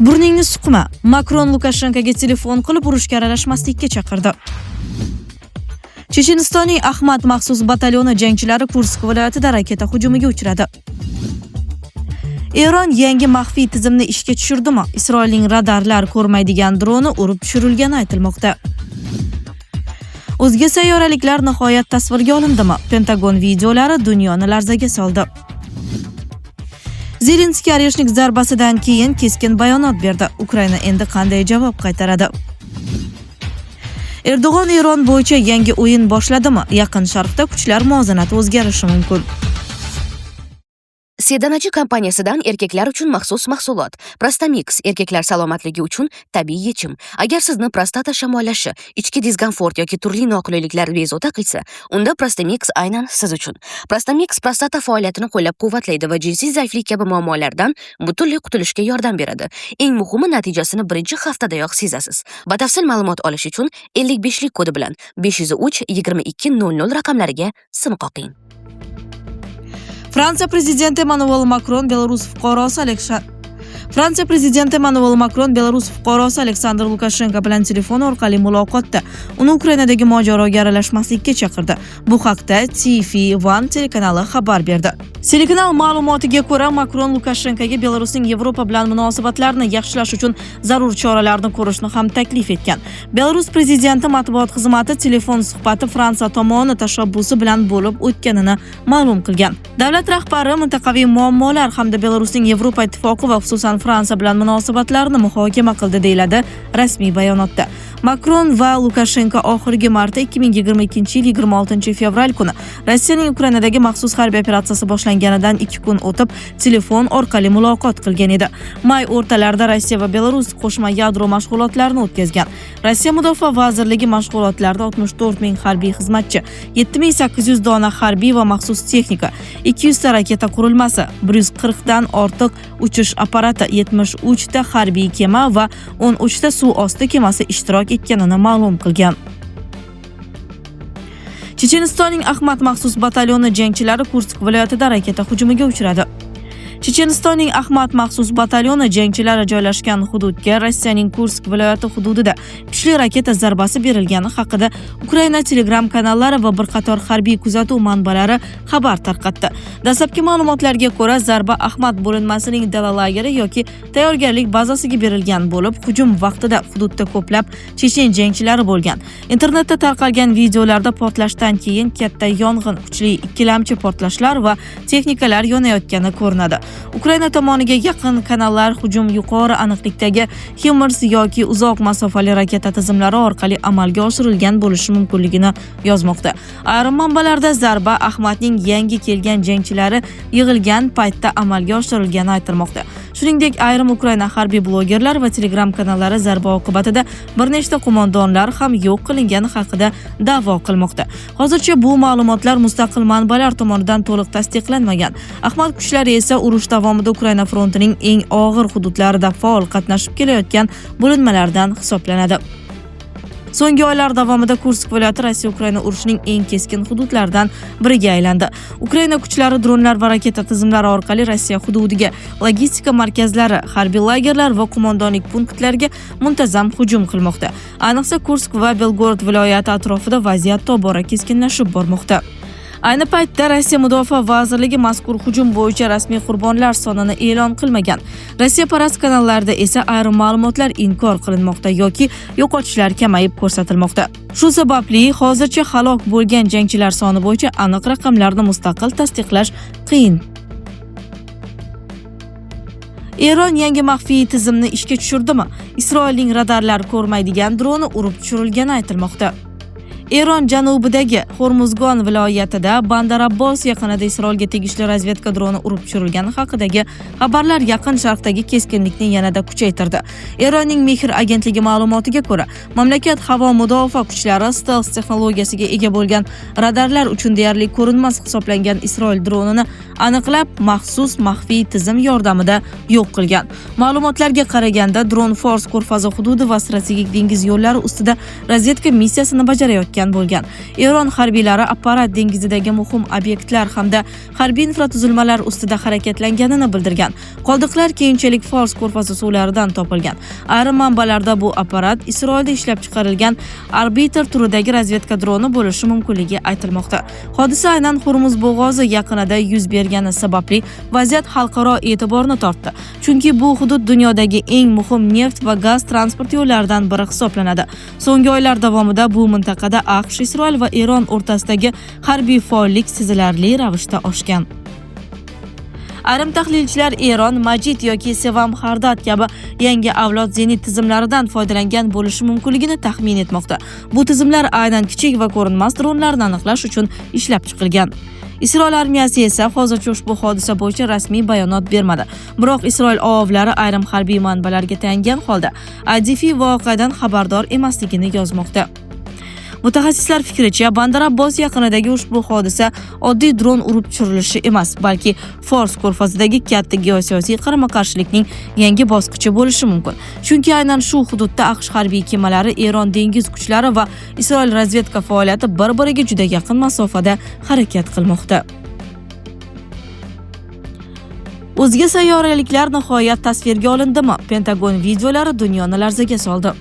Burningni suqma. Makron Lukashenkoga telefon qilib urushga aralashmaslikka chaqirdi. Chechenistonning Ahmad maxsus batalyoni jangchilari Kursk viloyatida raketa hujumiga uchradi. Eron yangi maxfiy tizimni ishga tushirdimi? Isroilning radarlar ko'rmaydigan droni urib tushirilgani aytilmoqda. O'zga sayyoraliklar nihoyat tasvirga olindimi? Pentagon videolari dunyoni larzaga soldi. Zelenskiy Areshnik zarbasidan keyin keskin bayonot berdi. Ukraina endi qanday javob qaytaradi? Erdo'g'on Eron bo'yicha yangi o'yin boshladimi? Yaqin Sharqda kuchlar muvozanati o'zgarishi mumkin. Sedanachi kompaniyasidan erkaklar uchun maxsus mahsulot. Prostamix erkaklar salomatligi uchun tabiiy yechim. Agar sizni prostata shamollashi, ichki diskomfort yoki turli noqulayliklar bezovta qilsa, unda Prostamix aynan siz uchun. Prostamix prostata faoliyatini qo'llab-quvvatlaydi va jinsiy zaiflik kabi muammolardan butunlay qutulishga yordam beradi. Eng muhimi, natijasini birinchi haftadayoq sezasiz. Batafsil ma'lumot olish uchun 55lik kodi bilan 503 2200 raqamlariga sim qoqing. Fransiya prezidenti Emmanuel Macron Belarus fuqarosi Aleksandr Lukashenko bilan telefon orqali muloqotda uni Ukrainadagi mojaroga aralashmaslikka chaqirdi. Bu haqda TV1 telekanali xabar berdi. Telekanal ma'lumotiga ko'ra, Macron Lukashenkoga Belarusning Yevropa bilan munosabatlarini yaxshilash uchun zarur choralarni ko'rishni ham taklif etgan. Belarus prezidenti matbuot xizmati telefon suhbati Fransiya tomoni tashabbusi bilan bo'lib o'tganini ma'lum qilgan. Davlat rahbari mintaqaviy muammolar hamda Belarusning Yevropa ittifoqi va xususan Fransiya bilan munosabatlarini muhokama qildi, deyiladi rasmiy bayonotda. Macron va Lukashenko oxirgi marta 2022-yil 26 fevral kuni Rossiyaning Ukrainadagi maxsus harbiy operatsiyasi boshlanganidan 2 kun o'tib telefon orqali muloqot qilgan edi. May o'rtalarida Rossiya va Belarus qo'shma yadro mashg'ulotlarini o'tkazgan. Rossiya Mudofaa vazirligi mashg'ulotlarida 64 ming harbiy xizmatchi, 7800 dona harbiy va maxsus texnika, 200 ta raketa qurilmasi, 140 dan ortiq uchish apparati, 73 ta harbiy kema va 13 ta suv osti kemasi ishtirok etganini ma'lum qilgan. Chechenistonning Ahmad maxsus batalyoni jangchilari Kursk viloyatida raketa hujumiga uchradi. Chechenistonning Ahmad maxsus batalyoni jangchilari joylashgan hududga Rossiyaning Kursk viloyati hududida kuchli raketa zarbasi berilgani haqida Ukraina Telegram kanallari va bir qator harbiy kuzatuv manbalari xabar tarqatdi. Dastlabki ma'lumotlarga ko'ra, zarba Ahmad bo'linmasining dala lageri yoki tayyorgarlik bazasiga berilgan bo'lib, hujum vaqtida hududda ko'plab chechen jangchilari bo'lgan. Internetda tarqalgan videolarda portlashdan keyin katta yong'in, kuchli ikkilamchi portlashlar va texnikalar yonayotgani ko'rinadi. Ukraina tomoniga yaqin kanallar hujum yuqori aniqlikdagi HIMARS yoki uzoq masofali raketa tizimlari orqali amalga oshirilgan bo'lishi mumkinligini yozmoqda. Ayrim manbalarda zarba Ahmadning yangi kelgan jangchilari yig'ilgan paytda amalga oshirilgani aytilmoqda. Shuningdek, ayrim Ukraina harbiy blogerlar va Telegram kanallari zarba oqibatida bir nechta qo'mondonlar ham yo'q qilingani haqida da'vo qilmoqda. Hozircha bu ma'lumotlar mustaqil manbalar tomonidan to'liq tasdiqlanmagan. Ahmad kuchlari esa urush davomida Ukraina frontining eng og'ir hududlarida faol qatnashib kelayotgan bo'linmalardan hisoblanadi. So'nggi oylar davomida Kursk viloyati Rossiya-Ukraina urushining eng keskin hududlaridan biriga aylandi. Ukraina kuchlari dronlar va raketa tizimlari orqali Rossiya hududiga, logistika markazlari, harbiy lagerlar va qo'mondonlik punktlariga muntazam hujum qilmoqda. Ayniqsa Kursk va Belgorod viloyati atrofida vaziyat tobora keskinlashib bormoqda. Ayni paytda Rossiya Mudofaa vazirligi mazkur hujum bo'yicha rasmiy qurbonlar sonini e'lon qilmagan. Rossiya parast kanallarida esa ayrim ma'lumotlar inkor qilinmoqda yoki yo'qotishlar kamayib ko'rsatilmoqda. Shu sababli hozircha halok bo'lgan jangchilar soni bo'yicha aniq raqamlarni mustaqil tasdiqlash qiyin. Eron yangi maxfiy tizimni ishga tushirdimi? Isroilning radarlar ko'rmaydigan droni urib tushirilgani aytilmoqda. Eron janubidagi Hormuzgon viloyatida Bandar Abbos yaqinida Isroilga tegishli razvedka droni urib tushirilgani haqidagi xabarlar Yaqin Sharqdagi keskinlikni yanada kuchaytirdi. Eronning Mehr agentligi ma'lumotiga ko'ra, mamlakat havo mudofaa kuchlari stealth texnologiyasiga ega bo'lgan radarlar uchun deyarli ko'rinmas hisoblangan Isroil dronini aniqlab, maxsus maxfiy tizim yordamida yo'q qilgan. Ma'lumotlarga qaraganda, dron Fors ko'rfazi hududi va strategik dengiz yo'llari ustida razvedka missiyasini bajarayotgan o'tkazayotgan bo'lgan. Eron harbiylari Apparat dengizidagi muhim obyektlar hamda harbiy infratuzilmalar ustida harakatlanganini bildirgan. Qoldiqlar keyinchalik Fors ko'rfazi suvlaridan topilgan. Ayrim manbalarda bu apparat Isroilda ishlab chiqarilgan Arbiter turidagi razvedka droni bo'lishi mumkinligi aytilmoqda. Hodisa aynan Hormuz bo'g'ozi yaqinida yuz bergani sababli vaziyat xalqaro e'tiborni tortdi. Chunki bu hudud dunyodagi eng muhim neft va gaz transport yo'llaridan biri hisoblanadi. So'nggi oylar davomida bu mintaqada AQSh, Isroil va Eron o'rtasidagi harbiy faollik sezilarli ravishda oshgan. Ayrim tahlilchilar Eron Majid yoki Sevam Hardad kabi yangi avlod zenit tizimlaridan foydalangan bo'lishi mumkinligini taxmin etmoqda. Bu tizimlar aynan kichik va ko'rinmas dronlarni aniqlash uchun ishlab chiqilgan. Isroil armiyasi esa hozircha ushbu hodisa bo'yicha rasmiy bayonot bermadi. Biroq Isroil oavlari ayrim harbiy manbalarga tayangan holda Adifi voqeadan xabardor emasligini yozmoqda. Mutaxassislar fikricha, Bandar Abbos yaqinidagi ushbu hodisa oddiy dron urib tushirilishi emas, balki Fors ko'rfazidagi katta geosiyosiy qarama-qarshilikning yangi bosqichi bo'lishi mumkin. Chunki aynan shu hududda AQSh harbiy kemalari, Eron dengiz kuchlari va Isroil razvedka faoliyati bir-biriga juda yaqin masofada harakat qilmoqda. O'zga sayyoraliklar nihoyat tasvirga olindimi? Pentagon videolari dunyoni larzaga soldi.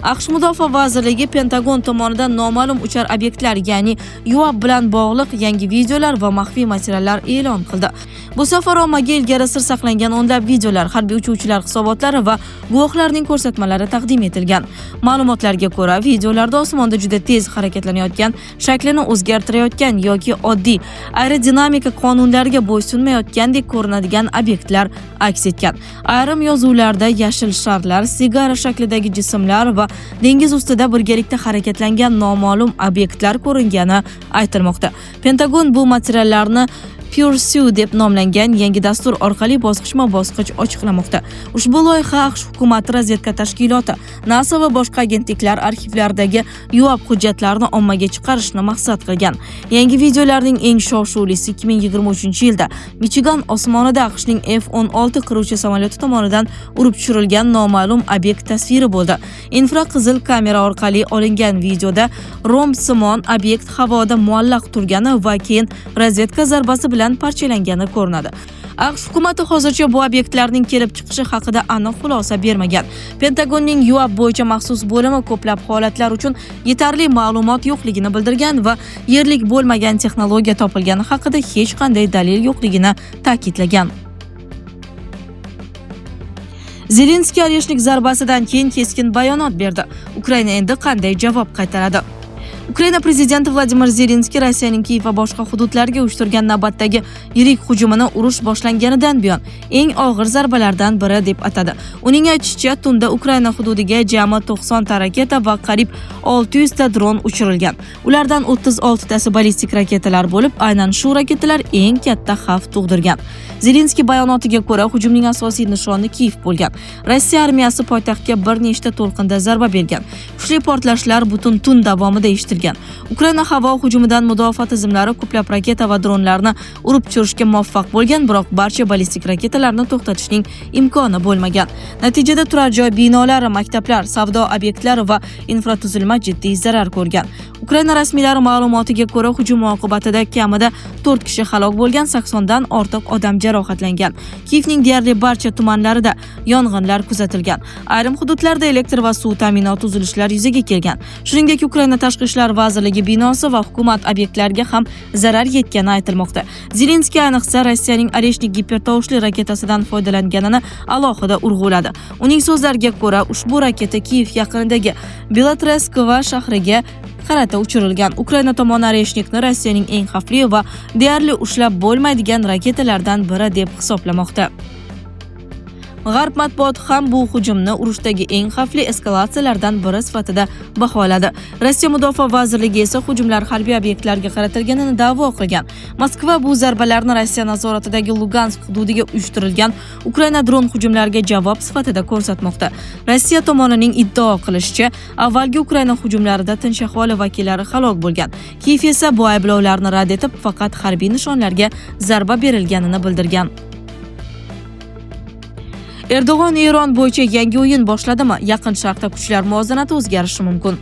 AQSh Mudofaa vazirligi Pentagon tomonidan noma'lum uchar obyektlar, ya'ni UAV bilan bog'liq yangi videolar va maxfiy materiallar e'lon qildi. Bu safar ommaga ilgari sir saqlangan o'nlab videolar, harbiy uchuvchilar hisobotlari va guvohlarning ko'rsatmalari taqdim etilgan. Ma'lumotlarga ko'ra, videolarda osmonda juda tez harakatlanayotgan, shaklini o'zgartirayotgan yoki oddiy aerodinamika qonunlariga bo'ysunmayotgandek ko'rinadigan obyektlar aks etgan. Ayrim yozuvlarda yashil sharlar, sigara shaklidagi jismlar va dengiz ustida birgalikda harakatlangan noma'lum obyektlar ko'ringani aytilmoqda. Pentagon bu materiallarni Pursuit deb nomlangan yangi dastur orqali bosqichma-bosqich ochiqlamoqda. Ushbu loyiha AQSh hukumati razvedka tashkiloti, NASA va boshqa agentliklar arxivlaridagi UAV hujjatlarini ommaga chiqarishni maqsad qilgan. Yangi videolarning eng shov-shuvlisi 2023-yilda Michigan osmonida AQShning F-16 qiruvchi samolyoti tomonidan urib tushirilgan noma'lum obyekt tasviri bo'ldi. Infraqizil kamera orqali olingan videoda romb-simon obyekt havoda muallaq turgani va keyin razvedka zarbasi bilan parchalangani ko'rinadi. AQSh hukumati hozircha bu obyektlarning kelib chiqishi haqida aniq xulosa bermagan. Pentagonning UAV bo'yicha maxsus bo'limi ko'plab holatlar uchun yetarli ma'lumot yo'qligini bildirgan va yerlik bo'lmagan texnologiya topilgani haqida hech qanday dalil yo'qligini ta'kidlagan. Zelenskiy Oreshnik zarbasidan keyin keskin bayonot berdi. Ukraina endi qanday javob qaytaradi? Ukraina prezidenti Vladimir Zelenskiy Rossiyaning Kiyev va boshqa hududlarga uyushtirgan navbatdagi yirik hujumini urush boshlanganidan buyon eng og'ir zarbalardan biri deb atadi. Uning aytishicha, tunda Ukraina hududiga jami 90 ta raketa va qariyb 600 ta dron uchirilgan. Ulardan 36 tasi ballistik raketalar bo'lib, aynan shu raketalar eng katta xavf tug'dirgan. Zelenskiy bayonotiga ko'ra, hujumning asosiy nishoni Kiyev bo'lgan. Rossiya armiyasi poytaxtga bir nechta to'lqinda zarba bergan. Kuchli portlashlar butun tun davomida eshitilgan. Ukraina havo hujumidan mudofaa tizimlari ko'plab raketa va dronlarni urib tushirishga muvaffaq bo'lgan, biroq barcha ballistik raketalarni to'xtatishning imkoni bo'lmagan. Natijada turar joy binolari, maktablar, savdo obyektlari va infratuzilma jiddiy zarar ko'rgan. Ukraina rasmiylari ma'lumotiga ko'ra, hujum oqibatida kamida 4 kishi halok bo'lgan, 80 dan ortiq odam jarohatlangan. Kiyevning deyarli barcha tumanlarida yong'inlar kuzatilgan. Ayrim hududlarda elektr va suv ta'minoti uzilishlari yuzaga kelgan. Shuningdek, Ukraina tashqi ishlar vazirligi binosi va hukumat obyektlariga ham zarar yetgani aytilmoqda. Zelenskiy ayniqsa Rossiyaning Oreshnik gipertovushli raketasidan foydalanganini alohida urg'uladi. Uning so'zlariga ko'ra, ushbu raketa Kiyev yaqinidagi Belotreskova shahriga qarata uchirilgan. Ukraina tomoni Oreshnikni Rossiyaning eng xavfli va deyarli ushlab bo'lmaydigan raketalardan biri deb hisoblamoqda. G'arb matbuoti ham bu hujumni urushdagi eng xavfli eskalatsiyalardan biri sifatida baholadi. Rossiya Mudofaa vazirligi esa hujumlar harbiy obyektlarga qaratilganini da'vo qilgan. Moskva bu zarbalarni Rossiya nazoratidagi Lugansk hududiga uyushtirilgan Ukraina dron hujumlariga javob sifatida ko'rsatmoqda. Rossiya tomonining iddao qilishicha, avvalgi Ukraina hujumlarida tinch aholi vakillari halok bo'lgan. Kiyev esa bu ayblovlarni rad etib, faqat harbiy nishonlarga zarba berilganini bildirgan. Erdo'g'on Eron bo'yicha yangi o'yin boshladimi? Yaqin Sharqda kuchlar muvozanati o'zgarishi mumkin.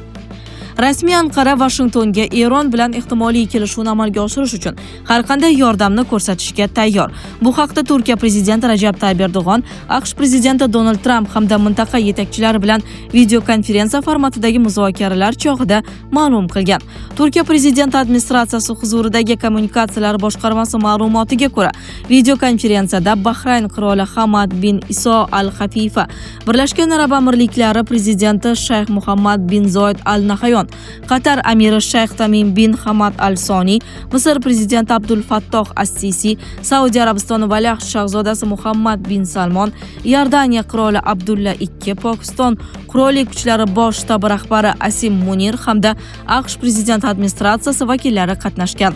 Rasmiy Anqara Washingtonga Eron bilan ehtimoliy kelishuvni amalga oshirish uchun har qanday yordamni ko'rsatishga tayyor. Bu haqda Turkiya prezidenti Rajab Tayyip Erdo'g'on, AQSh prezidenti Donald Trump hamda mintaqa yetakchilari bilan video konferensiya formatidagi muzokaralar chog'ida ma'lum qilgan. Turkiya prezidenti administratsiyasi huzuridagi kommunikatsiyalar boshqarmasi ma'lumotiga ko'ra, video konferensiyada Bahrayn qiroli Hamad bin Iso al-Hafifa, Birlashgan Arab Amirliklari prezidenti Shayx Muhammad bin Zoid al-Nahyon, Qatar amiri Shayx Tamim bin Hamad al-Soni, Misr prezidenti Abdul Fattoh as-Sisi, Saudiya Arabistoni valiahd shahzodasi Muhammad bin Salmon, Iordaniya qiroli Abdulla II, Pokiston qurolli kuchlari bosh shtabi rahbari Asim Munir hamda AQSh prezident administratsiyasi vakillari qatnashgan.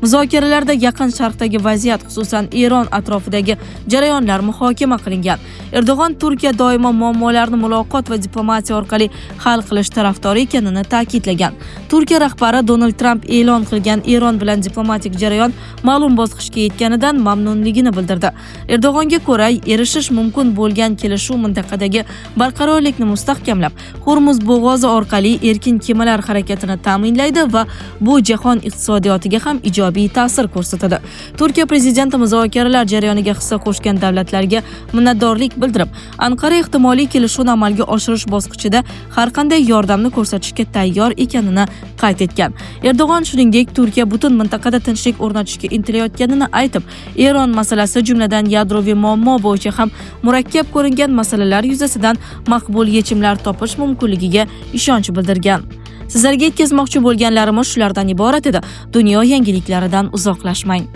Muzokaralarda Yaqin Sharqdagi vaziyat, xususan Eron atrofidagi jarayonlar muhokama qilingan. Erdo'g'on Turkiya doimo muammolarni muloqot va diplomatiya orqali hal qilish tarafdori ekanini ta'kidlagan. Turkiya rahbari Donald Trump e'lon qilgan Eron bilan diplomatik jarayon ma'lum bosqichga yetganidan mamnunligini bildirdi. Erdo'g'onga ko'ra, erishish mumkin bo'lgan kelishuv mintaqadagi barqarorlikni mustahkamlab, Hormuz bo'g'ozi orqali erkin kemalar harakatini ta'minlaydi va bu jahon iqtisodiyotiga ham ijobiy ta'sir ko'rsatadi. Turkiya prezidenti muzokaralar jarayoniga hissa qo'shgan davlatlarga minnatdorlik bildirib, Anqara ehtimoliy kelishuvni amalga oshirish bosqichida har qanday yordamni ko'rsatishga tayyor ekanini qayd etgan. Erdo'g'on shuningdek, Turkiya butun mintaqada tinchlik o'rnatishga intilayotganini aytib, Eron masalasi jumladan yadroviy muammo bo'yicha ham murakkab ko'ringan masalalar yuzasidan maqbul yechimlar topish mumkinligiga ishonch bildirgan. Sizlarga yetkazmoqchi bo'lganlarimiz shulardan iborat edi. Dunyo yangiliklaridan uzoqlashmang.